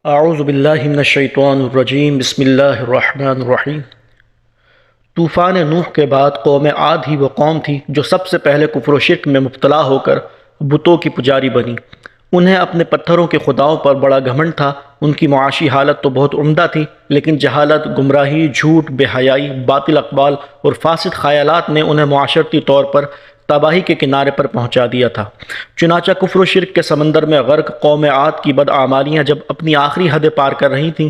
اعوذ باللہ من الشیطان الرجیم بسم اللہ الرحمن الرحیم۔ طوفان نوح کے بعد قوم عاد ہی وہ قوم تھی جو سب سے پہلے کفر و شرک میں مبتلا ہو کر بتوں کی پجاری بنی۔ انہیں اپنے پتھروں کے خداؤں پر بڑا گھمنڈ تھا۔ ان کی معاشی حالت تو بہت عمدہ تھی، لیکن جہالت، گمراہی، جھوٹ، بے حیائی، باطل اقوال اور فاسد خیالات نے انہیں معاشرتی طور پر تباہی کے کنارے پر پہنچا دیا تھا۔ چنانچہ کفر و شرک کے سمندر میں غرق قوم عاد کی بدعمالیاں جب اپنی آخری حد پار کر رہی تھیں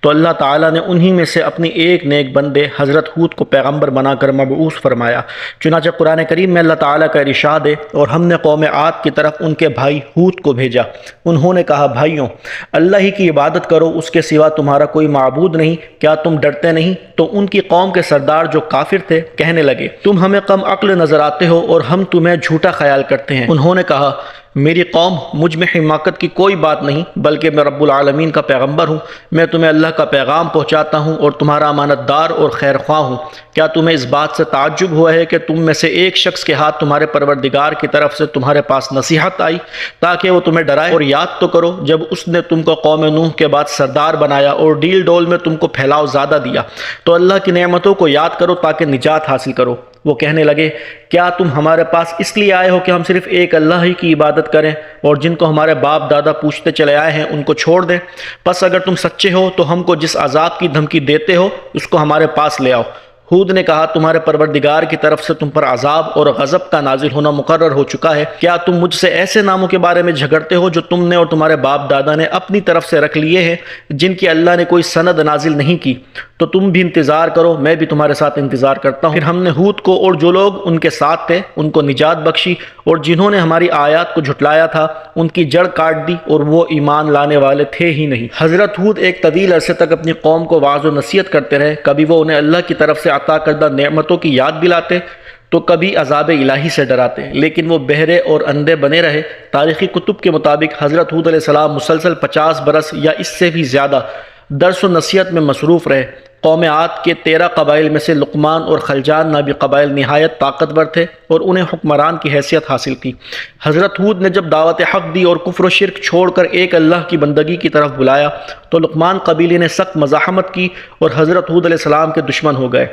تو اللہ تعالیٰ نے انہی میں سے اپنی ایک نیک بندے حضرت ہود کو پیغمبر بنا کر مبعوث فرمایا۔ چنانچہ قرآن کریم میں اللہ تعالیٰ کا ارشاد ہے، اور ہم نے قوم عاد کی طرف ان کے بھائی ہود کو بھیجا۔ انہوں نے کہا، بھائیوں، اللہ ہی کی عبادت کرو، اس کے سوا تمہارا کوئی معبود نہیں، کیا تم ڈرتے نہیں؟ تو ان کی قوم کے سردار جو کافر تھے کہنے لگے، تم ہمیں کم عقل نظر آتے ہو اور ہم تمہیں جھوٹا خیال کرتے ہیں۔ انہوں نے کہا، میری قوم، مجھ میں حماقت کی کوئی بات نہیں، بلکہ میں رب العالمین کا پیغمبر ہوں۔ میں تمہیں اللہ کا پیغام پہنچاتا ہوں اور تمہارا امانت دار اور خیر خواہ ہوں۔ کیا تمہیں اس بات سے تعجب ہوا ہے کہ تم میں سے ایک شخص کے ہاتھ تمہارے پروردگار کی طرف سے تمہارے پاس نصیحت آئی تاکہ وہ تمہیں ڈرائے؟ اور یاد تو کرو جب اس نے تم کو قوم نوح کے بعد سردار بنایا اور ڈیل ڈول میں تم کو پھیلاؤ زیادہ دیا، تو اللہ کی نعمتوں کو یاد کرو تاکہ نجات حاصل کرو۔ وہ کہنے لگے، کیا تم ہمارے پاس اس لیے آئے ہو کہ ہم صرف ایک اللہ ہی کی عبادت کریں اور جن کو ہمارے باپ دادا پوچھتے چلے آئے ہیں ان کو چھوڑ دیں؟ پس اگر تم سچے ہو تو ہم کو جس عذاب کی دھمکی دیتے ہو اس کو ہمارے پاس لے آؤ۔ ہود نے کہا، تمہارے پروردگار کی طرف سے تم پر عذاب اور غضب کا نازل ہونا مقرر ہو چکا ہے۔ کیا تم مجھ سے ایسے ناموں کے بارے میں جھگڑتے ہو جو تم نے اور تمہارے باپ دادا نے اپنی طرف سے رکھ لیے ہیں، جن کی اللہ نے کوئی سند نازل نہیں کی؟ تو تم بھی انتظار کرو، میں بھی تمہارے ساتھ انتظار کرتا ہوں۔ پھر ہم نے ہود کو اور جو لوگ ان کے ساتھ تھے ان کو نجات بخشی، اور جنہوں نے ہماری آیات کو جھٹلایا تھا ان کی جڑ کاٹ دی اور وہ ایمان لانے والے تھے ہی نہیں۔ حضرت ہود ایک طویل عرصے تک اپنی قوم کو واعظ و نصیحت کرتے رہے۔ کبھی وہ انہیں اللہ کی طرف سے عطا کردہ نعمتوں کی یاد دلاتے تو کبھی عذاب الہی سے ڈراتے، لیکن وہ بہرے اور اندھے بنے رہے۔ تاریخی کتب کے مطابق حضرت ہود علیہ السلام مسلسل 50 برس یا اس سے بھی زیادہ درس و نصیحت میں مصروف رہے۔ قوم عاد کے 13 قبائل میں سے لقمان اور خلجان نامی قبائل نہایت طاقتور تھے اور انہیں حکمران کی حیثیت حاصل تھی۔ حضرت ہود نے جب دعوت حق دی اور کفر و شرک چھوڑ کر ایک اللہ کی بندگی کی طرف بلایا تو لقمان قبیلے نے سخت مزاحمت کی اور حضرت ہود علیہ السلام کے دشمن ہو گئے۔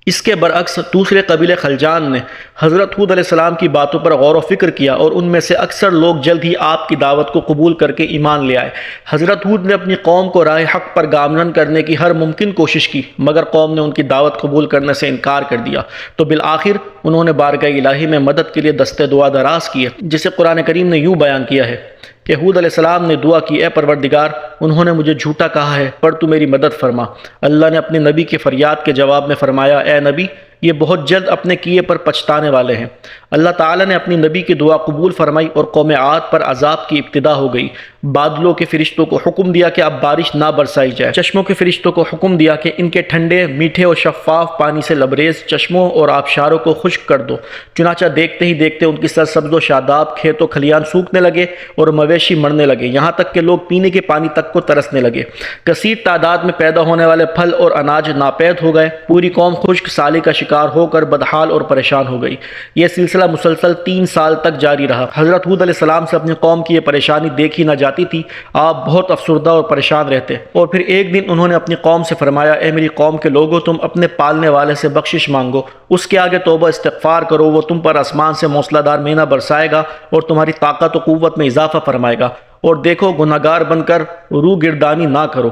اس کے برعکس دوسرے قبیلے خلجان نے حضرت ہود علیہ السلام کی باتوں پر غور و فکر کیا اور ان میں سے اکثر لوگ جلد ہی آپ کی دعوت کو قبول کر کے ایمان لے آئے۔ حضرت ہود نے اپنی قوم کو راہ حق پر گامزن کرنے کی ہر ممکن کوشش کی، مگر قوم نے ان کی دعوت قبول کرنے سے انکار کر دیا۔ تو بالآخر انہوں نے بارگاہ الہی میں مدد کے لیے دست دعا دراز کیے، جسے قرآن کریم نے یوں بیان کیا ہے کہ ہود علیہ السلام نے دعا کی، اے پروردگار، انہوں نے مجھے جھوٹا کہا ہے، پر تو میری مدد فرما۔ اللہ نے اپنے نبی کی فریاد کے جواب میں فرمایا، اے نبی، یہ بہت جلد اپنے کیے پر پچھتانے والے ہیں۔ اللہ تعالیٰ نے اپنی نبی کی دعا قبول فرمائی اور قوم عاد پر عذاب کی ابتدا ہو گئی۔ بادلوں کے فرشتوں کو حکم دیا کہ اب بارش نہ برسائی جائے۔ چشموں کے فرشتوں کو حکم دیا کہ ان کے ٹھنڈے، میٹھے اور شفاف پانی سے لبریز چشموں اور آبشاروں کو خشک کر دو۔ چنانچہ دیکھتے ہی دیکھتے ان کی سرسبز و شاداب کھیت و کھلیان سوکھنے لگے اور مویشی مرنے لگے، یہاں تک کہ لوگ پینے کے پانی تک کو ترسنے لگے۔ کثیر تعداد میں پیدا ہونے والے پھل اور اناج ناپید ہو گئے۔ پوری قوم خشک سالی کا شکار ہو کر بدحال اور پریشان ہو گئی۔ یہ سلسلہ مسلسل 3 سال تک جاری رہا۔ حضرت ہود علیہ السلام سے اپنی قوم کی یہ پریشانی دیکھی نہ جاتی تھی، آپ بہت افسردہ اور پریشان رہتے۔ اور پھر ایک دن انہوں نے اپنی قوم سے فرمایا، اے میری قوم کے لوگوں، تم اپنے پالنے والے سے بخشش مانگو، اس کے آگے توبہ استغفار کرو، وہ تم پر آسمان سے موسلا دار مینہ برسائے گا اور تمہاری طاقت و قوت میں اضافہ فرمائے گا، اور دیکھو گناہگار بن کر روح گردانی نہ کرو۔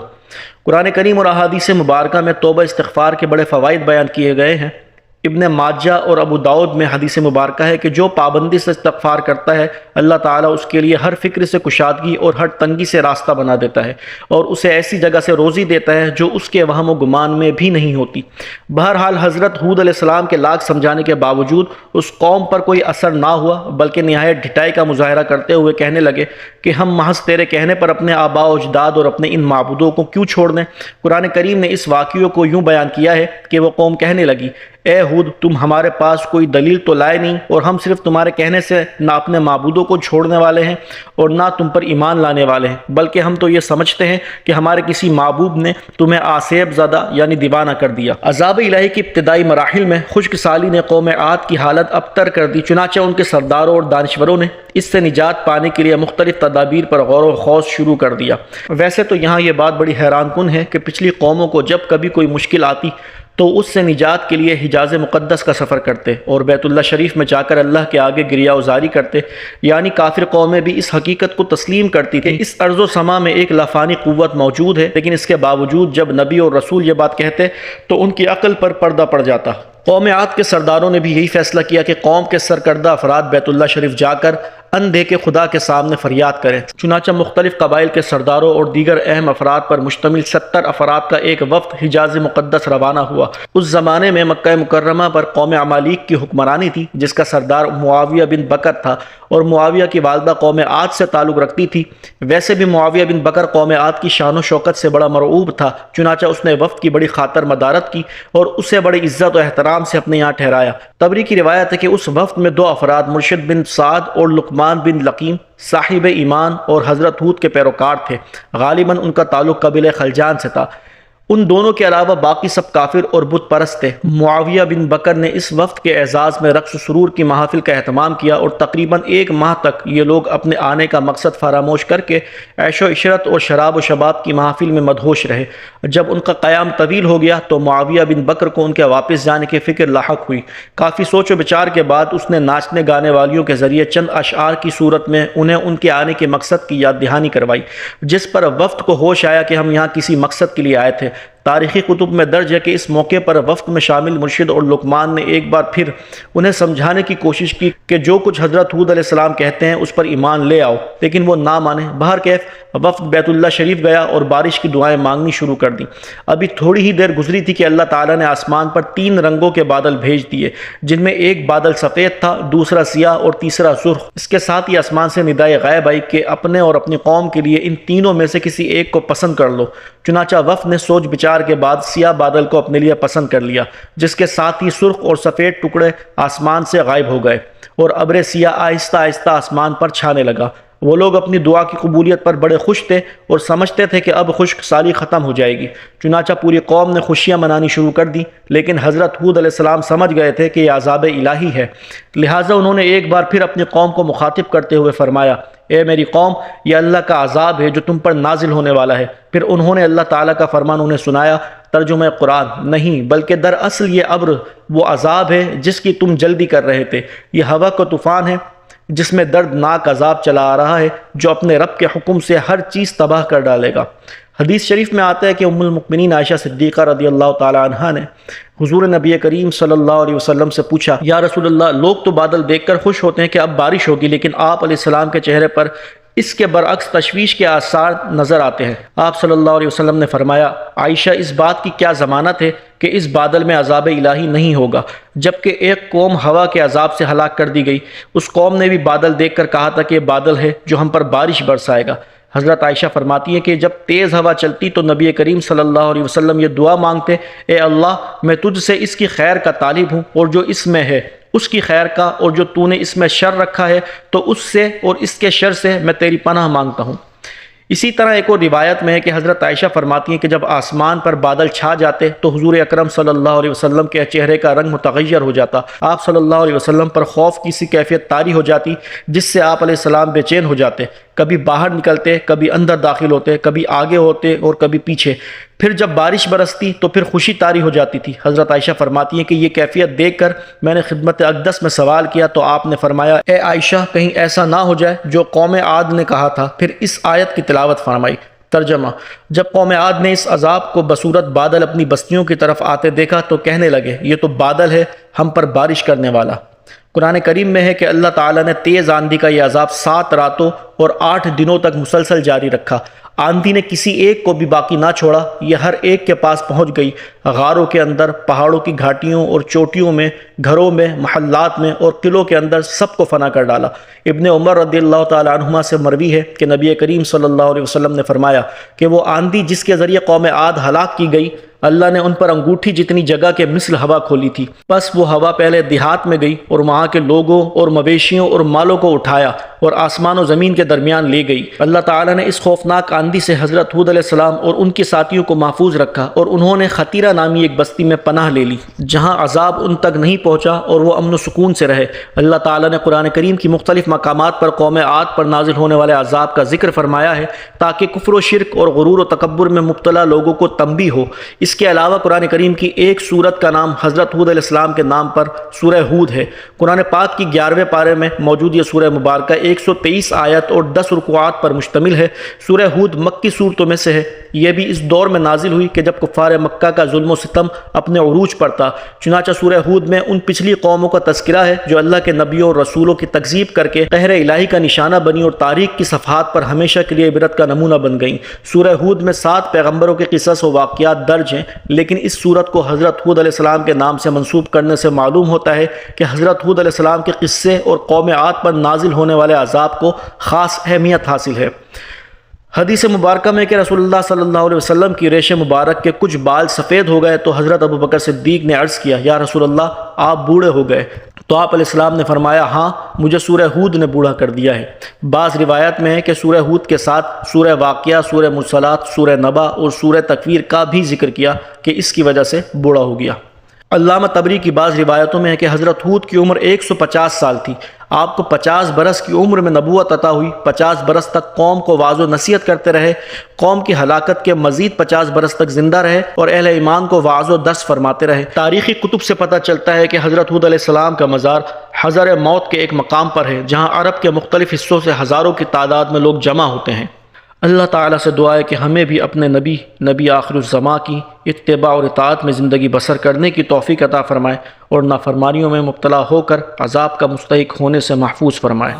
قرآن کریم اور احادیث مبارکہ میں توبہ استغفار کے بڑے فوائد بیان کیے گئے ہیں۔ ابن ماجہ اور ابو داؤد میں حدیث مبارکہ ہے کہ جو پابندی سے استغفار کرتا ہے اللہ تعالیٰ اس کے لیے ہر فکر سے کشادگی اور ہر تنگی سے راستہ بنا دیتا ہے اور اسے ایسی جگہ سے روزی دیتا ہے جو اس کے وہم و گمان میں بھی نہیں ہوتی۔ بہرحال حضرت ہود علیہ السلام کے لاکھ سمجھانے کے باوجود اس قوم پر کوئی اثر نہ ہوا، بلکہ نہایت ڈھٹائی کا مظاہرہ کرتے ہوئے کہنے لگے کہ ہم محض تیرے کہنے پر اپنے آباء و اجداد اور اپنے ان معبودوں کو کیوں چھوڑ دیں؟ قرآن کریم نے اس واقعے کو یوں بیان کیا ہے کہ وہ قوم کہنے لگی، اے ہود تم ہمارے پاس کوئی دلیل تو لائے نہیں، اور ہم صرف تمہارے کہنے سے نہ اپنے معبودوں کو چھوڑنے والے ہیں اور نہ تم پر ایمان لانے والے ہیں، بلکہ ہم تو یہ سمجھتے ہیں کہ ہمارے کسی معبود نے تمہیں آسیب زدہ یعنی دیوانہ کر دیا۔ عذاب الہی کی ابتدائی مراحل میں خشک سالی نے قوم عاد کی حالت ابتر کر دی، چنانچہ ان کے سرداروں اور دانشوروں نے اس سے نجات پانے کے لیے مختلف تدابیر پر غور و خوض شروع کر دیا۔ ویسے تو یہاں یہ بات بڑی حیران کن ہے کہ پچھلی قوموں کو جب کبھی کوئی مشکل آتی تو اس سے نجات کے لیے حجاز مقدس کا سفر کرتے اور بیت اللہ شریف میں جا کر اللہ کے آگے گریہ وزاری کرتے، یعنی کافر قومیں بھی اس حقیقت کو تسلیم کرتی تھیں اس ارض و سما میں ایک لافانی قوت موجود ہے، لیکن اس کے باوجود جب نبی اور رسول یہ بات کہتے تو ان کی عقل پر پردہ پڑ جاتا۔ قوم عاد کے سرداروں نے بھی یہی فیصلہ کیا کہ قوم کے سرکردہ افراد بیت اللہ شریف جا کر اندھے کے خدا کے سامنے فریاد کریں۔ چنانچہ مختلف قبائل کے سرداروں اور دیگر اہم افراد پر مشتمل 70 افراد کا ایک وفد حجاز مقدس روانہ ہوا۔ اس زمانے میں مکہ مکرمہ پر قوم عمالیق کی حکمرانی تھی، جس کا سردار معاویہ بن بکر تھا، اور معاویہ کی والدہ قوم عاد سے تعلق رکھتی تھی۔ ویسے بھی معاویہ بن بکر قوم عاد کی شان و شوکت سے بڑا مرعوب تھا، چنانچہ اس نے وفد کی بڑی خاطر مدارت کی اور اسے بڑی عزت و احترام سے اپنے یہاں ٹھہرایا۔ طبری کی روایت ہے کہ اس وفد میں 2 افراد مرشد بن سعد اور لقمان بن لقیم صاحب ایمان اور حضرت ہود کے پیروکار تھے، غالباً ان کا تعلق قبیلہ خلجان سے تھا۔ ان دونوں کے علاوہ باقی سب کافر اور بت پرست تھے۔ معاویہ بن بکر نے اس وفد کے اعزاز میں رقص و سرور کی محافل کا اہتمام کیا اور تقریباً 1 ماہ تک یہ لوگ اپنے آنے کا مقصد فراموش کر کے عیش و عشرت اور شراب و شباب کی محافل میں مدہوش رہے۔ جب ان کا قیام طویل ہو گیا تو معاویہ بن بکر کو ان کے واپس جانے کی فکر لاحق ہوئی۔ کافی سوچ و بچار کے بعد اس نے ناچنے گانے والیوں کے ذریعے چند اشعار کی صورت میں انہیں ان کے آنے کے مقصد کی یاد دہانی کروائی، جس پر وفد کو ہوش آیا کہ ہم یہاں کسی مقصد کے لیے آئے تھے۔ تاریخی کتب میں درج ہے کہ اس موقع پر وفد میں شامل مرشد اور لقمان نے ایک بار پھر انہیں سمجھانے کی کوشش کی کہ جو کچھ حضرت ہود علیہ السلام کہتے ہیں اس پر ایمان لے آؤ، لیکن وہ نہ مانے۔ بہرکیف وفد بیت اللہ شریف گیا اور بارش کی دعائیں مانگنی شروع کر دیں۔ ابھی تھوڑی ہی دیر گزری تھی کہ اللہ تعالیٰ نے آسمان پر 3 رنگوں کے بادل بھیج دیے، جن میں ایک بادل سفید تھا، دوسرا سیاہ اور تیسرا سرخ۔ اس کے ساتھ ہی آسمان سے ندائے غیب آئی کہ اپنے اور اپنی قوم کے لیے ان تینوں میں سے کسی ایک کو پسند کر لو۔ چنانچہ وفد نے سوچ بچار کے بعد سیاہ بادل کو اپنے لیے پسند کر لیا، جس کے ساتھ ہی سرخ اور سفید ٹکڑے آسمان سے غائب ہو گئے اور ابر سیاہ آہستہ آہستہ آسمان پر چھانے لگا۔ وہ لوگ اپنی دعا کی قبولیت پر بڑے خوش تھے اور سمجھتے تھے کہ اب خشک سالی ختم ہو جائے گی۔ چنانچہ پوری قوم نے خوشیاں منانی شروع کر دی، لیکن حضرت ہود علیہ السلام سمجھ گئے تھے کہ یہ عذاب الہی ہے، لہٰذا انہوں نے ایک بار پھر اپنی قوم کو مخاطب کرتے ہوئے فرمایا، اے میری قوم، یہ اللہ کا عذاب ہے جو تم پر نازل ہونے والا ہے۔ پھر انہوں نے اللہ تعالیٰ کا فرمان انہیں سنایا۔ ترجمہ قرآن: نہیں بلکہ دراصل یہ ابر وہ عذاب ہے جس کی تم جلدی کر رہے تھے، یہ ہوا کا طوفان ہے جس میں دردناک عذاب چلا آ رہا ہے جو اپنے رب کے حکم سے ہر چیز تباہ کر ڈالے گا۔ حدیث شریف میں آتا ہے کہ ام المؤمنین عائشہ صدیقہ رضی اللہ تعالیٰ عنہا نے حضور نبی کریم صلی اللہ علیہ وسلم سے پوچھا، یا رسول اللہ، لوگ تو بادل دیکھ کر خوش ہوتے ہیں کہ اب بارش ہوگی، لیکن آپ علیہ السلام کے چہرے پر اس کے برعکس تشویش کے آثار نظر آتے ہیں۔ آپ صلی اللہ علیہ وسلم نے فرمایا، عائشہ، اس بات کی کیا ضمانت ہے کہ اس بادل میں عذاب الہی نہیں ہوگا؟ جبکہ ایک قوم ہوا کے عذاب سے ہلاک کر دی گئی، اس قوم نے بھی بادل دیکھ کر کہا تھا کہ یہ بادل ہے جو ہم پر بارش برسائے گا۔ حضرت عائشہ فرماتی ہیں کہ جب تیز ہوا چلتی تو نبی کریم صلی اللہ علیہ وسلم یہ دعا مانگتے، اے اللہ، میں تجھ سے اس کی خیر کا طالب ہوں اور جو اس میں ہے اس کی خیر کا، اور جو تو نے اس میں شر رکھا ہے تو اس سے اور اس کے شر سے میں تیری پناہ مانگتا ہوں۔ اسی طرح ایک اور روایت میں ہے کہ حضرت عائشہ فرماتی ہیں کہ جب آسمان پر بادل چھا جاتے تو حضور اکرم صلی اللہ علیہ وسلم کے چہرے کا رنگ متغیر ہو جاتا، آپ صلی اللہ علیہ وسلم پر خوف کی سی کیفیت طاری ہو جاتی جس سے آپ علیہ السلام بے چین ہو جاتے، کبھی باہر نکلتے، کبھی اندر داخل ہوتے، کبھی آگے ہوتے اور کبھی پیچھے۔ پھر جب بارش برستی تو پھر خوشی طاری ہو جاتی تھی۔ حضرت عائشہ فرماتی ہیں کہ یہ کیفیت دیکھ کر میں نے خدمت اقدس میں سوال کیا تو آپ نے فرمایا، اے عائشہ، کہیں ایسا نہ ہو جائے جو قوم عاد نے کہا تھا۔ پھر اس آیت کی تلاوت فرمائی۔ ترجمہ: جب قوم عاد نے اس عذاب کو بصورت بادل اپنی بستیوں کی طرف آتے دیکھا تو کہنے لگے، یہ تو بادل ہے ہم پر بارش کرنے والا۔ قرآن کریم میں ہے کہ اللہ تعالیٰ نے تیز آندھی کا یہ عذاب 7 راتوں اور 8 دنوں تک مسلسل جاری رکھا۔ آندھی نے کسی ایک کو بھی باقی نہ چھوڑا، یہ ہر ایک کے پاس پہنچ گئی، غاروں کے اندر، پہاڑوں کی گھاٹیوں اور چوٹیوں میں، گھروں میں، محلات میں اور قلعوں کے اندر سب کو فنا کر ڈالا۔ ابن عمر رضی اللہ تعالیٰ عنہما سے مروی ہے کہ نبی کریم صلی اللہ علیہ وسلم نے فرمایا کہ وہ آندھی جس کے ذریعے قوم عاد ہلاک کی گئی، اللہ نے ان پر انگوٹھی جتنی جگہ کے مثل ہوا کھولی تھی، پس وہ ہوا پہلے دیہات میں گئی اور وہاں کے لوگوں اور مویشیوں اور مالوں کو اٹھایا اور آسمان و زمین کے درمیان لے گئی۔ اللہ تعالیٰ نے اس خوفناک آندھی سے حضرت ہود علیہ السلام اور ان کے ساتھیوں کو محفوظ رکھا، اور انہوں نے خطیرہ نامی ایک بستی میں پناہ لے لی جہاں عذاب ان تک نہیں پہنچا اور وہ امن و سکون سے رہے۔ اللہ تعالیٰ نے قرآن کریم کی مختلف مقامات پر قوم عاد پر نازل ہونے والے عذاب کا ذکر فرمایا ہے تاکہ کفر و شرک اور غرور و تکبر میں مبتلا لوگوں کو تنبیہ ہو۔ اس کے علاوہ قرآن کریم کی ایک سورت کا نام حضرت ہود علیہ السلام کے نام پر سورہ ہود ہے۔ قرآن پاک کی 11ویں پارے میں موجود یہ سورہ مبارکہ 123 آیت اور 10 رکوعات پر مشتمل ہے۔ سورہ ہود مکی صورتوں میں سے ہے۔ یہ بھی اس دور میں نازل ہوئی کہ جب کفار مکہ کا ظلم و ستم اپنے عروج پر تھا۔ چنانچہ سورہ ہود میں ان پچھلی قوموں کا تذکرہ ہے جو اللہ کے نبیوں اور رسولوں کی تکذیب کر کے قہر الہی کا نشانہ بنی اور تاریخ کی صفحات پر ہمیشہ کے لیے عبرت کا نمونہ بن گئیں۔ سورہ ہود میں 7 پیغمبروں کے قصص و واقعات درج ہیں، لیکن اس سورت کو حضرت ہود علیہ السلام کے نام سے منسوب کرنے سے معلوم ہوتا ہے کہ حضرت ہود علیہ السلام کے قصے اور قوم عاد پر نازل ہونے والے عذاب کو خاص اہمیت حاصل ہے۔ حدیث مبارکہ میں کہ رسول اللہ صلی اللہ علیہ وسلم کی ریش مبارک کے کچھ بال سفید ہو گئے تو حضرت ابوبکر صدیق نے عرض کیا، یا رسول اللہ آپ بوڑھے ہو گئے؟ تو آپ علیہ السلام نے فرمایا، ہاں مجھے سورہ ہود نے بوڑھا کر دیا ہے۔ بعض روایت میں ہے کہ سورہ ہود کے ساتھ سورہ واقعہ، سورہ مرسلات، سورہ نبا اور سورہ تکویر کا بھی ذکر کیا کہ اس کی وجہ سے بوڑھا ہو گیا۔ علامہ طبری کی بعض روایتوں میں ہے کہ حضرت ہود کی عمر 150 سال تھی۔ آپ کو 50 برس کی عمر میں نبوت عطا ہوئی، 50 برس تک قوم کو واعظ و نصیحت کرتے رہے، قوم کی ہلاکت کے مزید 50 برس تک زندہ رہے اور اہل ایمان کو واعظ و درس فرماتے رہے۔ تاریخی کتب سے پتہ چلتا ہے کہ حضرت ہود علیہ السلام کا مزار حضر موت کے ایک مقام پر ہے جہاں عرب کے مختلف حصوں سے ہزاروں کی تعداد میں لوگ جمع ہوتے ہیں۔ اللہ تعالیٰ سے دعا ہے کہ ہمیں بھی اپنے نبی آخر الزماں کی اتباع اور اطاعت میں زندگی بسر کرنے کی توفیق عطا فرمائے اور نافرمانیوں میں مبتلا ہو کر عذاب کا مستحق ہونے سے محفوظ فرمائے۔